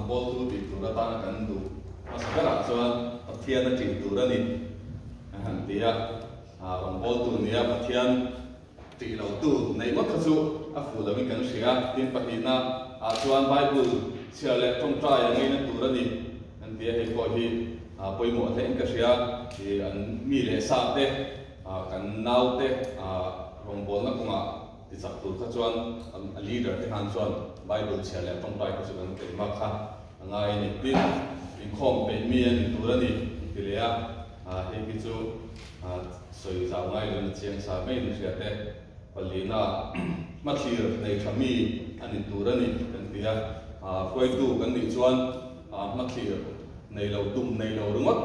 bol tu di tu ra ta kan du masakara chuan pathian a tin tu ra ni han tia bol tu nia pathian ti lo tu nei ma khachu a fu la mi kan sia tin patina chuan bible sia le tong trai a ngai na tu ra ni han tia he ko hi poimo the ka sia ti an mi le sa te kan nau te rong bol na kunga ti sak tu kha chuan a leader te han chuan bible sia le tong trai ko chu kan te ma kha ngai ni tin in khom pe mi an tu ra ni ti le he ki chu soi sa ngai len chiang sa mai ni sia te palina mathlir nei thami ani tu ra ni kan tia khoi tu kan ni chuan mathlir nei lo tum nei lo rungot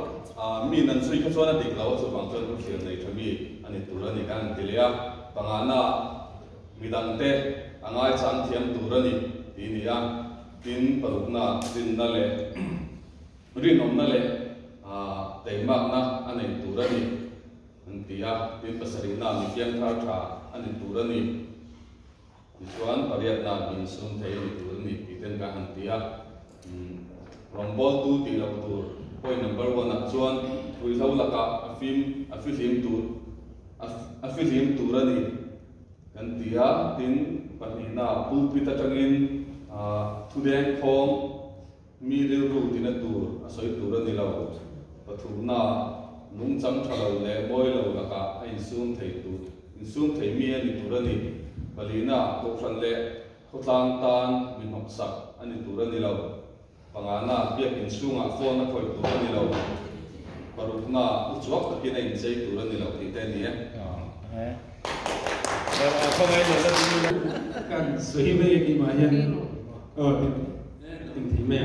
mi nan sui kha chuan a dik lo chu bang chuan mathlir nei thami ani tu ra ni kan ti le pangana midang te angai chan thiam tu ra ni ti ni tin parukna tin na le rin om na le teima na ane tu ra ni antia tin pasarina mi kian tha ani tu ra ni chuan pariat na min sum thei ni tu ra ni piten ka antia rombol tu ti lo tu point number 1 a chuan thui lo laka afim tu ra ni kan tia tin panina pulpit atangin thudeng khom mi reu ru tin a tur asoi tur ani lo pathuna nung chang thalo le boy lo laka ai sum thei mi ani tur ani balina ko fran le khotlang tan mi hok sak ani tur ani lo pangana piak in sunga phone na khoi tur ani lo parukna uchuak takin ai sei tur ani lo ti te ni không ai được kan suy mê đi mà nhân tình thị mẹ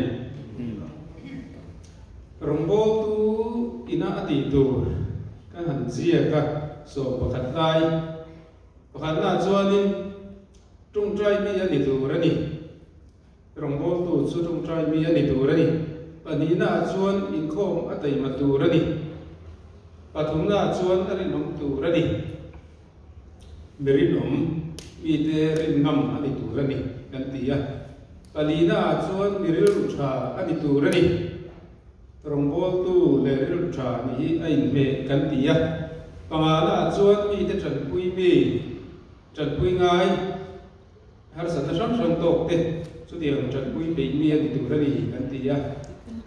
rombo tu ina ati tu kan han zia ka so pakhat na chuanin tung trai mi ani tu rani rombo tu chu tung trai mi ani tu rani panina chuan in khom atai ma tu rani pathumna chuan ari nom tu rani merinom ite rinam ani tu rani kan tia palina chuan miril tha ani tu rani rombol tu le ril tha ni ai me kan tia pangala chuan mi te tran pui ngai har sa ta sam sam tok te chu tiang tran pui be mi ani tu rani kan tia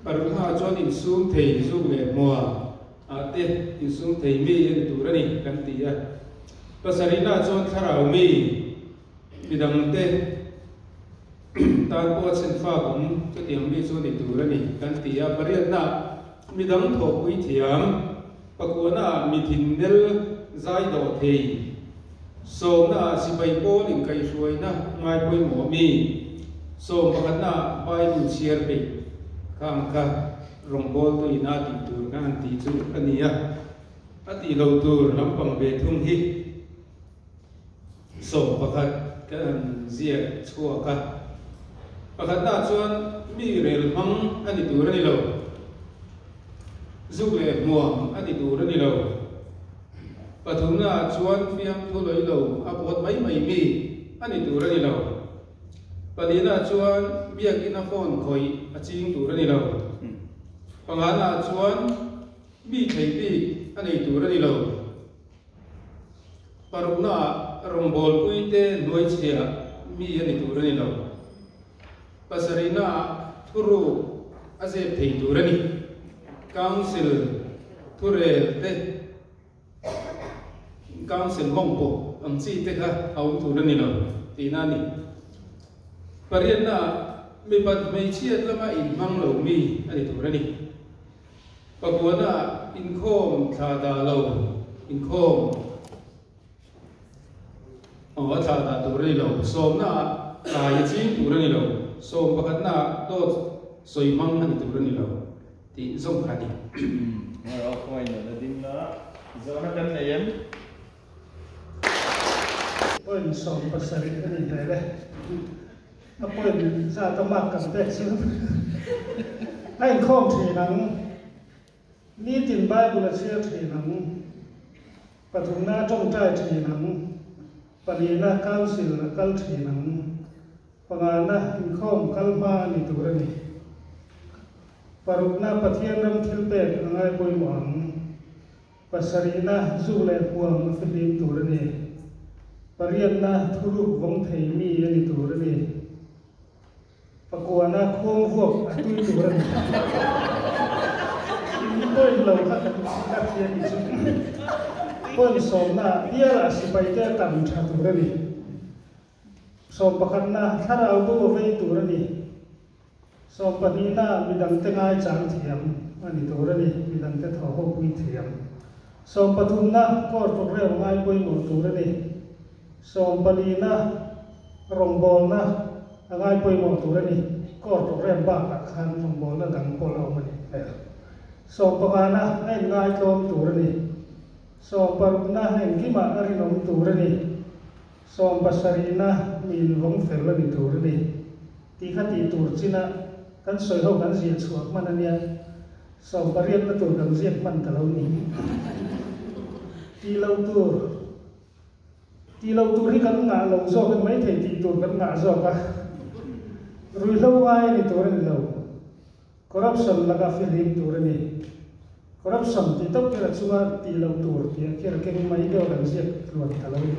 parha chuan in sum thei zu le moa ate in sum thei mi ani tu rani kan tia pasarina chuan tharau mi midang te tan po chen fa kum chu tiang mi chu ni tu ra ni kan tia pariat na midang tho pui thiam pakuna mi thin nel zai do thei so na sipai po ling kai suai na ngai pui mo mi so pakana bai bu chiar pe kam ka rongbol tu ina ti tu kan ti chu ania ati lo tu lampang be thum hi so pakhat kan zia chua ka pakhat na chuan mi rel mang ani tur ani lo zuk le muam ani tur ani lo pathumna chuan fiam thu loi lo apot mai mi ani tur ani lo palina chuan biak ina phone khoi aching tur ani lo pangana chuan mi thei bi ani tur ani lo parukna rombol puite noi chia mi ani turani lo pasarina thuru aze thei turani council thure te council mongpo angchi te kha au turani lo tinani pariana mi pat mai chiat lama in mang lo mi ani turani pakuana in khom thada lo in khom ở thà là tụ rơi lâu, sớm na tài chính tụ rơi lâu, sớm bậc na tốt soi măng hành tụ rơi lâu, thì giống khá đi. Rồi quay nữa là tin đó, giờ nó chân này em. Point song pasal ini ni deh. Apa yang saya temakkan teks itu? Lain kom thì nắng, ni tin Bible là siêu thì nắng, pathumna trong trai thì nắng. Palina council na kal thi nang pangana in khom kalma ni turani parukna pathian ram thilpek angai poimon pasarina zule huang filim turani parianna thuruk vong thei mi ani turani pakuana khong huak atui turani poi lo kha ka thian ichu poi somna diara sipai te tam tha turani som pakhanna thara bu vei turani som panina midang te ngai chang thiam ani turani midang te tho ho pui thiam som pathumna kor tukre ngai poi mo turani som panina rongbolna ngai poi mo turani kor tukre ba ka khan rongbolna dang pol o mani som pakana ai ngai tlom turani som paruna hen kima ari nom turani som basarina min vong felani turani ti khati turchina kan soi ho kan zia chuak manania som parian na tur kan zia man talo ni ti lo tur hi kan nga lo zo kan mai thei ti tur kan nga zo ka rui lo ai ni turani lo corruption laga filim turani corruption ti tok kira chuwa ti lo tur ti kira ken mai do kan zia luan talo ni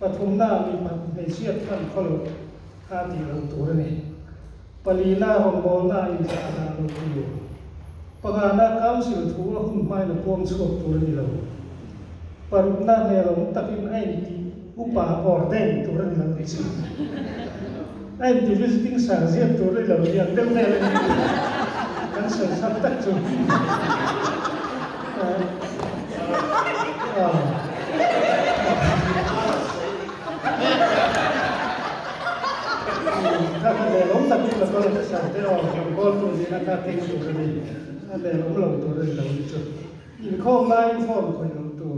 pathumna mi mai sia kan kholo ha ti lo turani palina rongbolna in sa lo tu pagana council thu hun mai na pom chuak turani lo paruna ne lo takin ai ti upa orden turani lo chi ai ti visiting sarjia turani lo yang dem ne kan sa tak chuถ้าเดี๋ยวล้มตะกี้เราก็จะสั่งที่เราบอลตัวนี้นะครับที่ตัวนี้ถ้าเดี๋ยวล้มลงตัวนี้เราจะยิงข้อไล่ฟอนคนลงตัว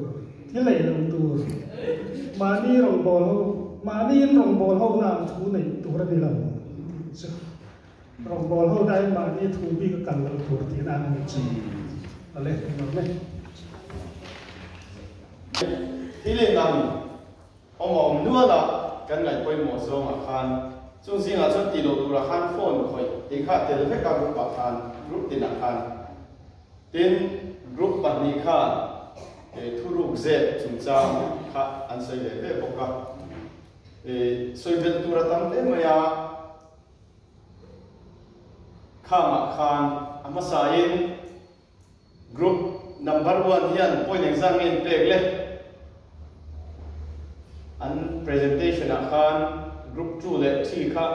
ที่เหล่ลงตัวมานี่ลงบอลมานี่ลงบอลเขาหน้าทูในตัวนี้เราลงบอลเขาได้มานี่ทูบีก็กันลงตัวที่นั่นนี่จีอะไรเราไหมที่เล่นนั่งเอาหมอนนัวละกันไงไปหมอซองอาคารช่วงสิ่งอาจจะตีโลตัวละคันโฟนคอยตีข้าเตลเฟกับรูปอาคารรูปตินอาคารตินรูปปัจจุบันทุรุกเซจุนจางข้าอันใส่เลยเป๊ะปกติสวยเวลตัวตั้งแต่เมื่อข้ามอาคารอามาสายกรุ๊ป number 1 ยันพอยหนึ่งสร้างเงินเป๊ะเลยอัน presentation อาคารกรุ๊ปจูเล็กที่ข้า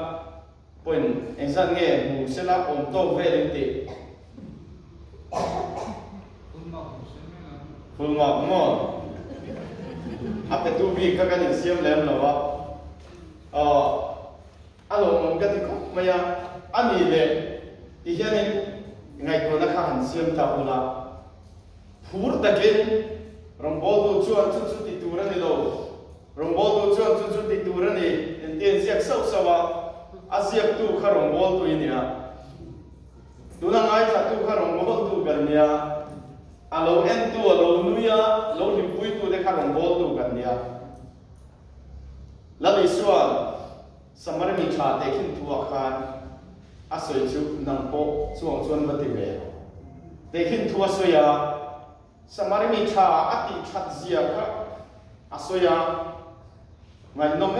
พอยเอ็งสร้างเงินหมู่เสลาอมโตเวลินติfull mark more อัปตัววีก็กันเสียมแล้วนะวะอารมณ์มันก็ที่เขาไม่ยาอันนี้เลยที่เช่นนี้ไงตัวนักขันเสียมตาบุลาพูดตะกินรองบอลตัวชวนชุดติดตัวนี่เรารองบอลตัวชวนชุดติดตัวนี่เตียนเสียกเศร้าสวะอาเสียกตัวข้ารองบอลตัวนี้ดูนั่งไอ้สัตว์ตัวข้ารองบอลตัวกันเนี่ยอาเราเอ็นตัวเราหนุ่ยเราหิมปุยตัวเด็กข้ารองบอลตัวกันเนี่ยแล้วในส่วนสมัยมีชาเด็กขึ้นทัวร์คานอาศัยชุดนังโปช่วงชวนบัติเวเด็กขึ้นทัวร์สวยสมัยมีชาอติชัดเสียครับอาศัยไงน้องเ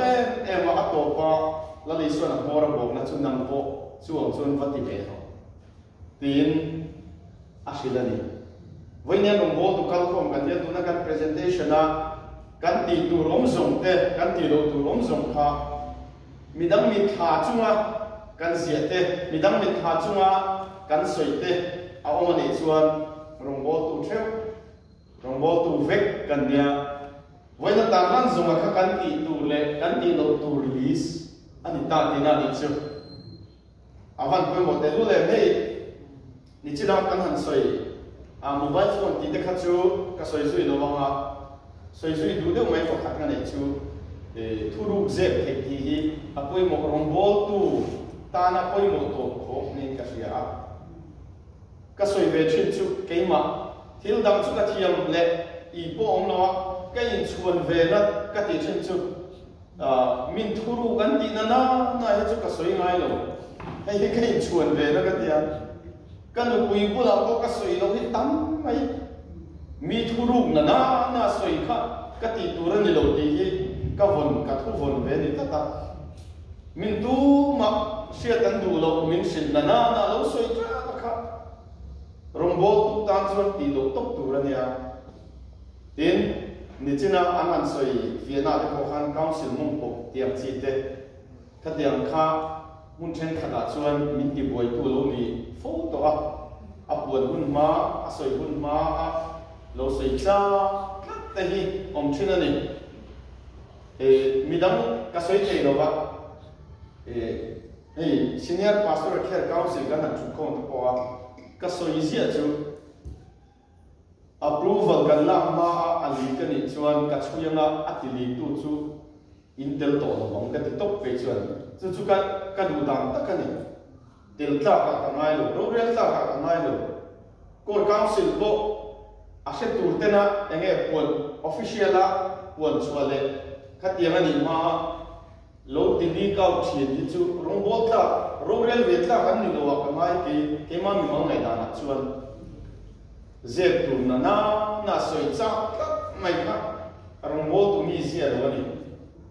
อ็มว่าตัวก็แล้วในส่วนของเราบอกนะชุดนังโปช่วงชวนบัติเวตีนอาศิลนี่วันนี้เราบอกตัวคัลคอมกันเนี่ยตัวนักการ presentation นะกันตีตัวล้มส่งเตะกันตีเราตัวล้มส่งค่ะมีดังมีขาจุงอ่ะกันเสียเตะมีดังมีขาจุงอ่ะกันสวยเตะเอามาในส่วนเราบอกตัวเชฟเราบอกตัวเวกกันเนี่ยวันนี้ตามนั้นส่งอ่ะกันตีตัวเล็กกันตีเราตัว release อันนี้ตาตีน่าดีเชียวเอาวันไปหมดแต่รู้เลยเฮ้ยนี่จีรังกันหันสวยmobile phone ตีเด็กขัดชูก็สวยๆระวังอ่ะสวยๆดูเดี๋ยวไม่พอขัดกันเลยชูทุรุกเจ็บเฮกีฮีอาปุยหมกรองบอลตูตาหน้าปุยหมกตัวโคนี่ก็สวยอ่ะก็สวยเวชินชูเกี่ยมาที่เราดังชูกระเทียมเละอีโป้องเนาะก็ยินชวนเวนัดก็ตีชินชูมินทุรุกันตีน่าให้ชูก็สวยง่ายเลยให้ก็ยินชวนเวนัดก็ตี kan lu pui bula ko ka soi lo hi tam mai mi thu ru na soi kha ka ti tu ran lo ti hi ka von ka thu von ve ni ta min tu ma sia tan du lo min sin na lo soi tra kha rong bo tu tan chuan ti lo tok tu ran ya tin ni china anan soi vietnam de ko khan council mong pok tiam chi te ka diang kha mun chen kha da chuan min ti boi tu lo ni fo to a buồn hun ma a soi hun ma a lo soi cha te hi om china ni mi dam ka soi te lo ba senior pastor care council kan chu kon to a ka soi sia chu approval kan la ma ali kan ni chuan ka chuyanga atili tu chu intel to lo bang ka ti top pe chuan chu ka du dang ta kan ni tel ta ka ngai lo program ta ka ngai lo core council bo ase turtena enge pon official a pon chuale khatianga ni ma lo tv ka chhin ni chu rongbol ta program ve ta kan ni lo ka ngai ke ma mi ma ngai da na chuan zep tur na soi cha mai ka rongbol tu mi sia lo ni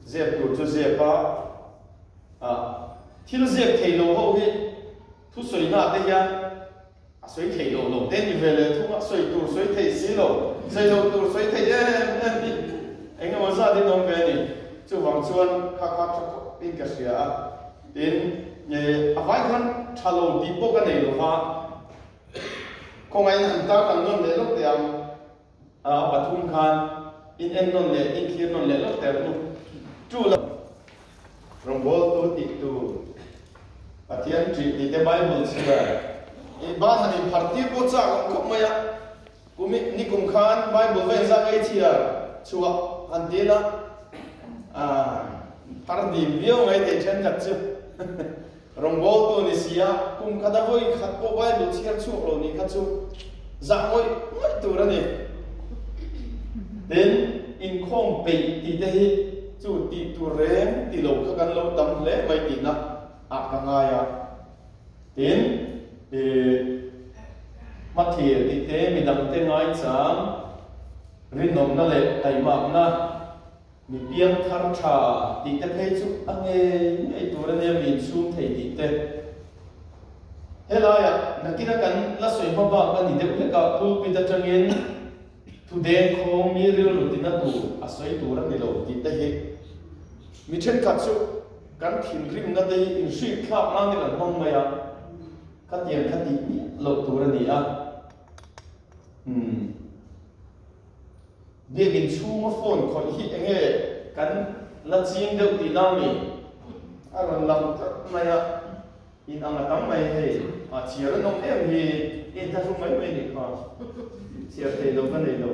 zep tur chu zepa thil zep thei lo ho hi thu soi na te ya soi thei lo lo den ni vele thu ma soi tur soi thei si lo soi lo tur soi thei ni anh em sa đi nông về ni chu wang chuan kha pin ka sia tin ye avai khan thalo di po ka nei lo ha kong ai han ta kan non le lo tiam pathum khan in en non le in khir non le lo ter nu chu lo from bol to ti tu Atian tri di te Bible sila. Iban ni parti ko cha ko maya. Kumi ni kum khan Bible ve za ngai chia chua antena pardi bio ngai te chen kat chu. Rongbol to ni sia kum kada voi khat ko Bible chia chu lo ni khat chu. Za ngoi ngoi tu ra ni. Then in khom pe ti te hi chu ti tu rem ti lo kha kan lo tam le mai ti na akangaya tin mathir ti te mi dam te ngai chang rinom na le tai mak na mi piang thar tha ti te phe chu ange nei tur ne mi sum thei ti te helaya nakina kan la soi ma ba ka ni de le ka pu pi ta changin tu de kho mi ri lu ti na tu asoi tur ni lo ti te he mi chen ka chu kan thin rim na dei in sui khlap na ni lan mong maya khatian khati lo tur ni a biagin chuma phone khoi hi enge kan la ching deuh ti na mi aron lam ta maya in anga tam mai he a chiara nom em hi in ta rum mai mai ni kha chiar te lo kan nei lo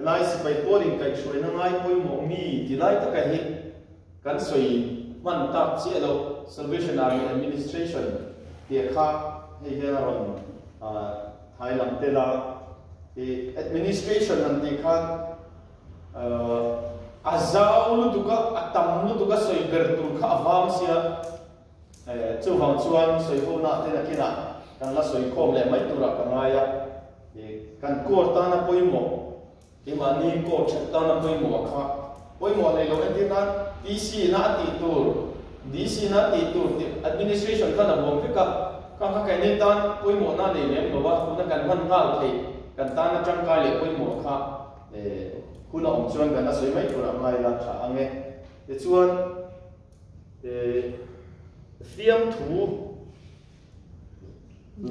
lai si pai polling kai choi na ngai poi mo mi ti lai ta ka hi kan soi man tak chi lo Salvation Army Administration ti kha he he ron Thailand te la administration an ti kha azau lu duka atam lu duka soi ber tu kha awam sia chu wang chuan soi ho na te na kina kan la soi khom le mai tu ra ka ngaya kan kor ta na poi mo imani ko chata na poi mo kha poi mo le lo en na DC na ti tur administration ka na bom ka kai ni tan poi mo na le lem ba ku na kan han hal thei kan ta na chang ka le poi mo kha ku na om chuan kan na soi mai tur amai la tha ange te chuan thiam thu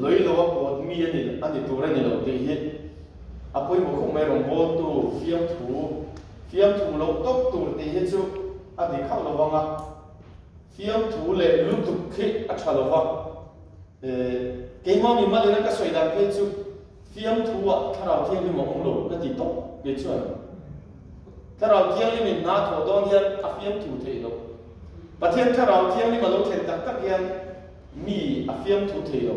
loi lo ko mi ani tur ani lo te hi apoi mo khong mai rong bo tu fiam thu lo top tur te hi chu adi kha lo wanga fiam thu le lu tu khi a tha lo wa ke ma mi ma le ka soi dan pe chu fiam thu a tharau thiam mi mo ong lo ka ti top be chuan tharau thiam mi na tho don hian a fiam thu thei lo pathian tharau thiam mi ma lo thlen tak tak hian mi a fiam thu thei lo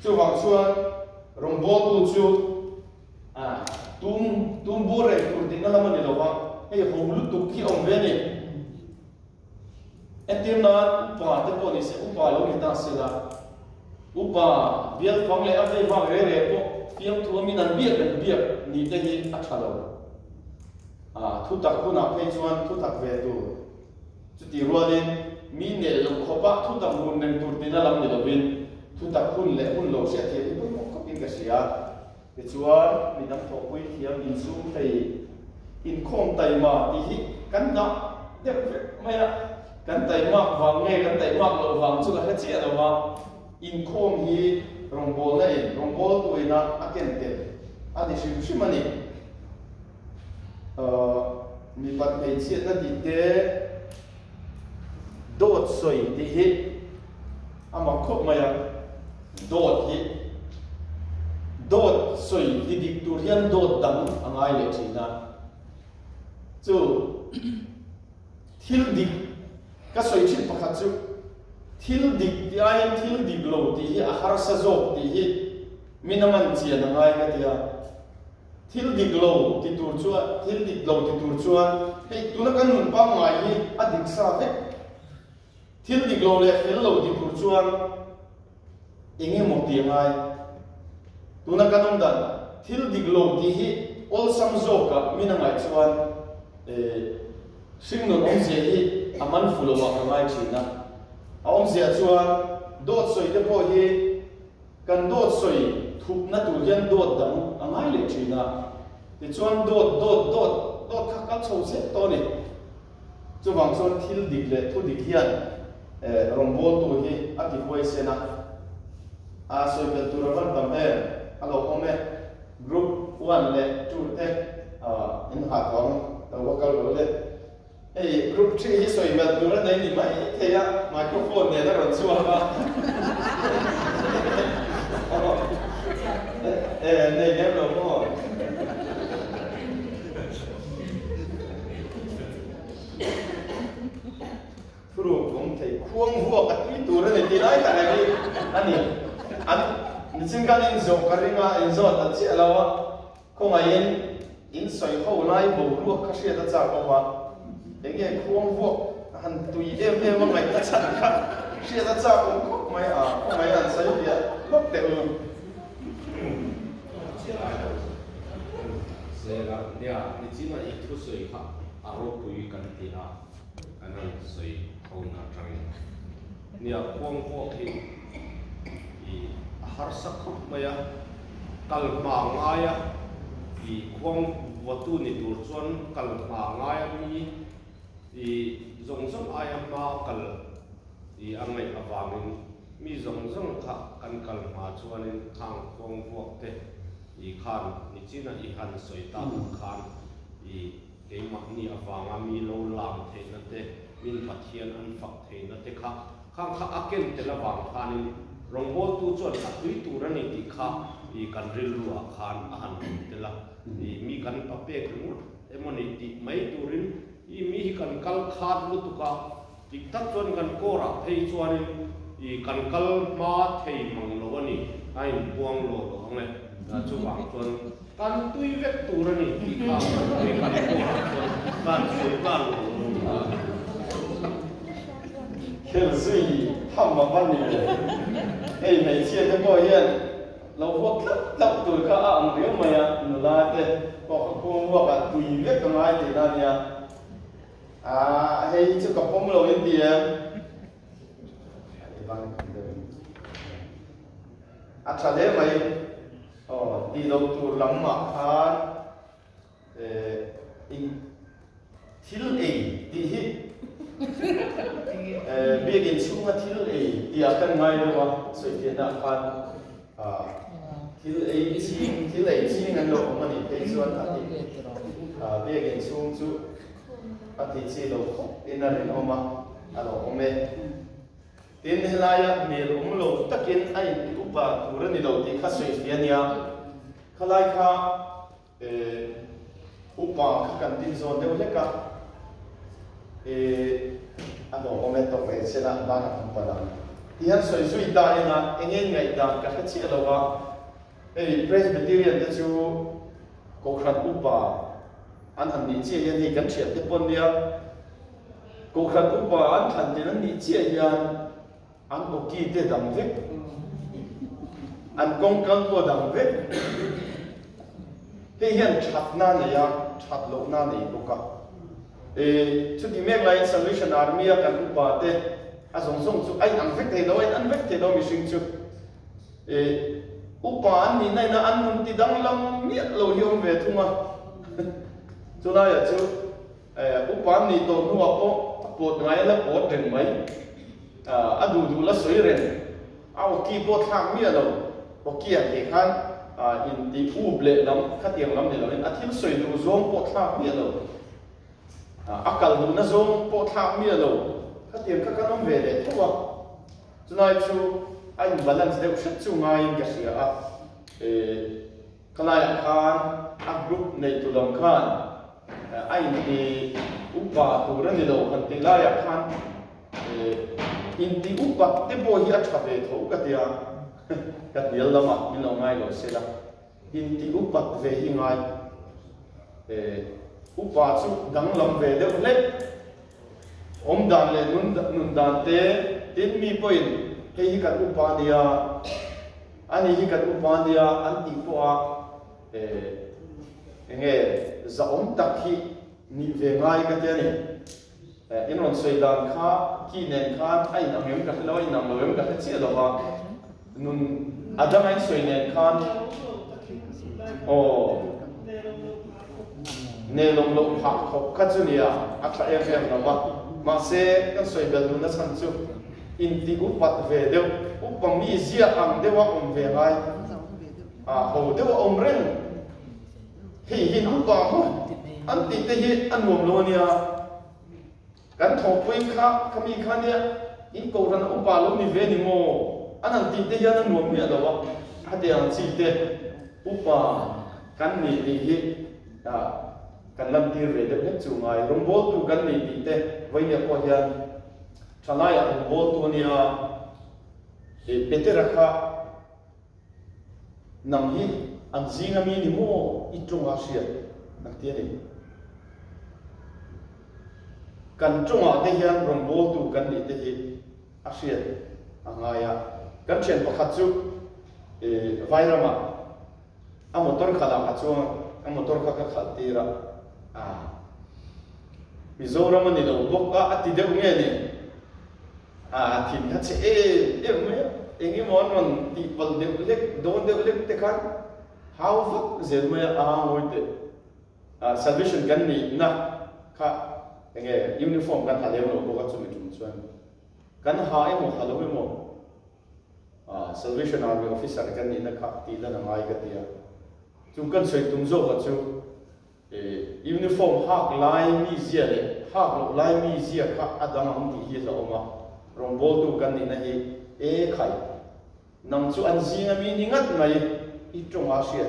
chu wang chuan rong bo tu chu tum bore tur ding na lamani lo wa ei ho lu tu ki om ve ni tim na upa te ko ni se upa lo ni ta se la upa bial phang le ave wang re re po fiam thu mi nan biak ni te hi a thalo thu tak kuna pe chuan thu tak ve tu chu ti rualin mi ne lo khopa thu tak mun nen tur tin lam ni lovin thu tak hun le hun lo sia thi po ko pin ka sia ke chuan mi dam tho pui thiam in sum thei in khom tai ma ti hi kan da de maya kan tai ma wang nge kan tai ma lo wang chu ka chia lo wa in khom hi rong bol na in rong bol tu ina aken te ani shi mani mi pat mei chia na di te dot soi ti hi ama khop maya dot hi dot soi di dik tur hian dot dam angai le thina chu thil dik ka soi chin pakhat chu thil dik ti ai thil dik lo ti hi a har sa zok ti hi minaman chian angai ka tia thil dik lo ti tur chuan thil dik lo ti tur chuan hei tuna kan nun pa ngai hi a dik sa ve thil dik lo le fel lo ti tur chuan enge mo ti ngai tuna kan um dan thil dik lo ti hi ol sam zoka minangai chuan sing non om se hi aman fulo wa ngai china om se chuan dot soi te po hi kan dot soi thup na tu hian dot dam angai le china ti chuan dot kha ka chho se to ni chu wang chuan thil dik le thu dik hian rombol tu hi a ti hoi se na a soi bel tu ran tam he alo ome group 1 le 2 te in ha tong lo wakal lo le ei group 3 hi soi bel tu ran dai ni mai the ya microphone ne da ron chuan ba này em đâu có Puru cũng thấy khuôn vuông cái tu này thì lại cái này anh xin cái anh dùng cái ringa anh dùng là chỉ là không ai in soi hậu lại bổ ruột cái gì đó chả có mà để nghe khuôn vuông anh tùy em mà mày ta chả cái gì đó chả cũng mày không mày anh soi vậy lúc để Sela dia ni cina itu soi ha aro pui kan ti a anan soi hau na trang nia kuang ko ki I har sakhup maya kal ma ngaya I kuang watu ni tur chuan kal ma ngaya mi zong aya ma kal I angai awangin mi zong kha kan kal ma chuanin khang kuang vuak te I khan ni china I han soi ta khan I ke ma ni awanga mi lo lam the na te min pathian an fak the na te kha khang kha aken te la wang khanin rongbol tu chuan a tui tu rani ti kha I kan ril ru a khan a han te la I mi kan pa pe ku emoni ti mai turin I mi kan kal khat lu tu ka tik tak chuan kan kora thei chuanin I kan kal ma thei mang lo ani ai puang lo nge chu wang chuan kan tui vek tur ani ti kha kan kora chuan kan sui kan khel sui ham ma ban ni ei mai chia te ko hian lo vok lap tur ka a ang riu maya nu la te ko ko wa ka tui vek ka ngai te na nia hei chu ka pom lo in dia a thale mai đi đâu tu lắm mà khan in thiếu ấy đi hít biết in xuống mà thiếu ấy đi ở căn ngay đâu mà soi tiền đã khan thiếu ấy chi ngân độ mà đi thấy xuân biết in xuống chú thì chỉ đâu không in là đến hôm mà alo hôm nay tin helaya mel lo takin ai upa turani lo ti khasoi fiania khalai kha upa kan tin zon deu leka ano momento pe sena ba na pada tian soi ta ina engen ngai da ka khachi alowa presbyterian te chu ko khat upa an ni chi yan hi kan thiam te pon dia cô khăn upa an khăn thì nó đi chia hiền an ok te đằng vết an công cân của đằng vết cái hiền chặt na này à chặt lỗ na này cô cả chút thì mấy cái Salvation Army kan upa te a zong zong chu ai ang vek te do an vek te do mi sing chu upa an ni nai na an mun ti dang lam mi lo hiom ve thunga chu la ya chu upa an ni to nu a po ngai la po reng mai a du la soi ren a o ki po thang mi lo o ki a ke khan in ti u ble lam khatiang lam ni lo a thil soi du zong po thang mi lo akal du na zong po thang mi lo khatiang ka kanom ve le thua chunai chu ai balance deuh shat chu ngai in ka sia a kalai khan a group nei tu long khan ai ni upa tu ran ni lo kan ti lai khan in ti upa te bo hi a tha ve tho ka tia ka nial lama min lo ngai lo se la in ti upa ve hi ngai upa chu dang lam ve deuh le om dan le nun dan te tin mi point he hi kan upa dia ani hi kan upa dia an ti po a nge za om tak hi ni ve ngai ka te ni in on soi dan kha ki nen kha ai nam yem ka lo ai nam lo yem ka che lo ha nun adam ai soi nen khan o ne long lo pha khop ka chu ni a akha em na ma mà sẽ các soi bel nó sản xuất in ti upat về đâu upam mi zia am dewa om về ngay hầu dewa om ren hi hin upam an ti te hi an mom lo nia kan thong pui kha kami kha nia in ko ran upa lo ni ve ni mo an ti te hi an mom mi lo wa ha te an chi te upa kan ni ti hi kan lam tir ve de chu ngai rom bol tu kan ni ti te vai ne ko hian thalai a rom bol tu nia petera kha nam hi an zinga mi ni mo I trung a sia an ti ni kan trung a te hian rom bol tu kan ni te hi a sia angaya kan chen pakhat chu vairama a motor khala kha chu a motor kha ka khal tira Mizoram ni lo boka ati deuh nge ni thin ha che me engi mon ti pal deuh lek don deuh lek te khan how fuck zel me ngoi te Salvation kan ni na kha enge uniform kan hale lo boka chu mi tum chuan kan ha emo halo emo Salvation Army officer kan ni na kha ti la na ngai ka tia chu kan soi tum zo ka chu uniform hak lai mi zia le hak lo lai mi zia kha adang am ti hi lo ma rom bol tu kan ni na hi khai nam chu an zinga mi ni ngat mai I trung a sia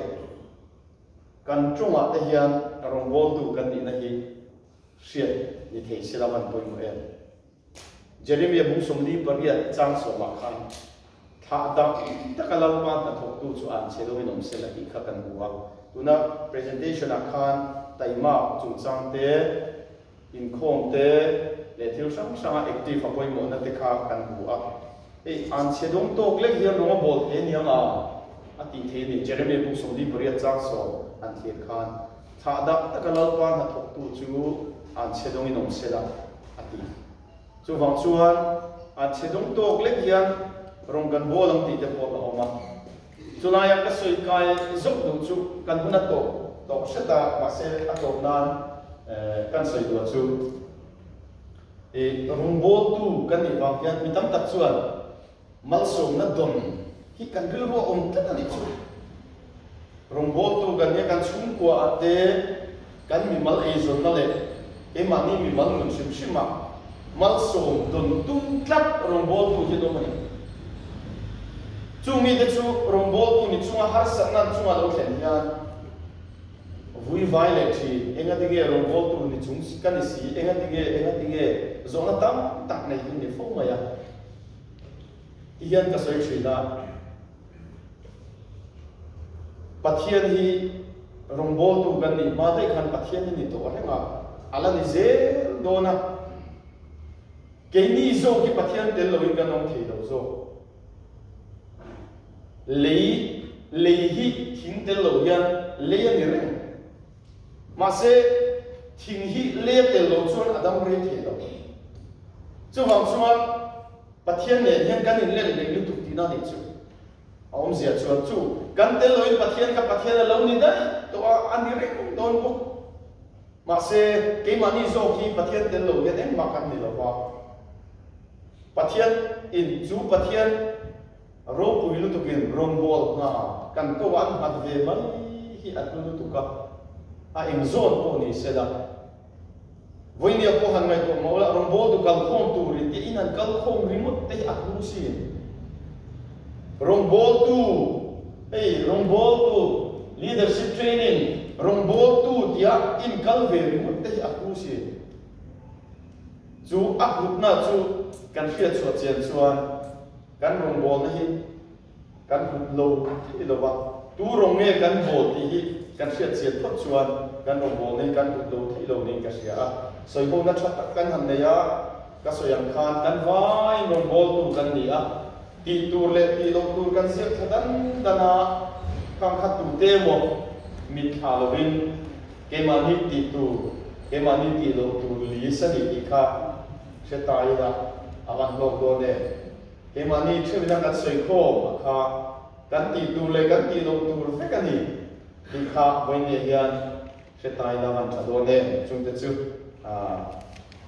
kan trung a te hian rom bol tu kan ni na hi sia ni thei sila man poi mo em Jeremiah bung som li paria chang so ma khan tha da ta kala pa ta thok tu chu an che do nom se la hi kha kan buwa tuna presentation akhan taima chung chang te in khom te le thil sang sang active appointment na te kha kan bu a an chedong tok le hian no bol the ni anga ati the ni Jeremy bu som di paria chang so an the khan tha da takalal pa na thok tu chu an chedong in om se la ati chu wang chuan an chedong tok le hian rong kan bolang ti te po la oma Julaya ka soi kai zok du chu kan huna to seta ma se atom nan kan soi du chu rumbol tu kan ni wang hian mitam tak chuan malsom na don hi kan ril ro om ta ni chu rumbol tu kan ne kan chung ko ate kan mi mal ei zon na le e ma ni mi mal mun sim sima malsom don tum tlap rumbol tu hi do mani Chung mi de chu rombol tu ni chunga har sanan chunga lo thlen hian vui vai le thi enga dige rombol tu ni chung kan ni si enga dige zona tam tak nei ni fo ma ya hian ka soi thina pathian hi rombol tu kan ni ma dai khan pathian ni to renga ala ni ze dona cái ni zo cái bát thiên đến lâu cái nông thị đâu zo lấy hi thính đến lâu yan lấy anh đi mà sẽ thính hi lấy đến lâu chuan adam rei thị đâu chú vàng chuan bát thiên này hiện cái này lấy liên tục tí nào đi chú ông già chuan chú cái đến lâu bát thiên cái bát thiên là lâu ni đấy tôi anh đi rei đón bốc mà sẽ cái mà ni zo khi bát thiên đến lâu yan em mà cái này là vào bát thiên in chú bát thiên rô bùi lu tục in rong bol na kan ko an hat ve mai hi at lu tu ka a in zone po ni se da voi ni ko han mai ko mo la rong bol tu kal khom tu ri ti in an kal khom ri mut te at lu si rong bol tu rong bol tu leadership training rong bol tu dia in kal ve ri mut te at lu si chu a gut na chu kan fiat chu chen chuan kan rong bol na hi kan hut lo hi lo wa tu rong nge kan bol ti hi kan fiat chiat phot chuan kan rong bol nei kan hut lo thi lo nei ka sia soi ho na that kan han nei a ka soyang khan kan vai rong bol tu kan ni a ti tur le ti lo tur kan siat thadan dana kam khat tu te mo mit kha lo win ke ma ni ti tu ke ma ni ti lo tu li sa ni ti kha se tai da awan lo do ne cái mà ni chưa biết là soi khô mà kan ti tu le kan ti lo tu fe kan ni đi kha với ni hian sẽ tai la man cha do ne chung te chu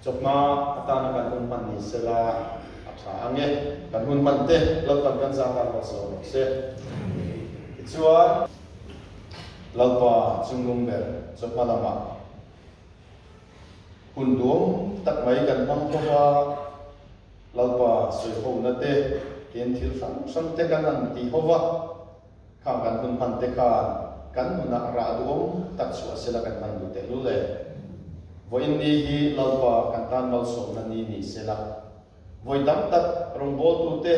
chok ma ata na kan hun man ni se la cha ange kan hun man te lo kan za ta lo so se chuan lo pa chung lung ber chok ma la ma hun duom tak mai kan bang ko wa lalpa soi ho na te ken thil sang te kan an ti hova kha kan hun pan te kha kan na ra duom tak chu asela kan man du te lu le voin ni hi lalpa kan tan mal so na ni sela voi dam tak rong bo tu te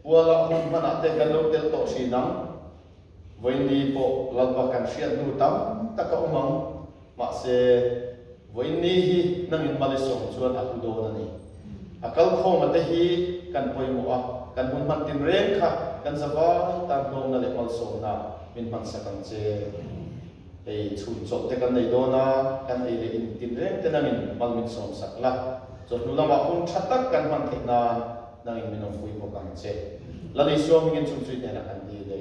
puala hun man te kan lo tel to si nang voin ni po lalpa kan siat nu tam tak ka umang ma se voin ni hi nang in malisong chuan a hu do na ni akal khom ate hi kan poi mo a kan hun man tin reng kha kan zawa tan khom na le mal so na min man sa kan che ei chun chok te kan nei do na kan ei le in tin reng te nang in mal min som sak la chot nu lama hun thatak kan man thek na nang in min ong pui mo kan che la ni so mi ngin chung chui te na kan di le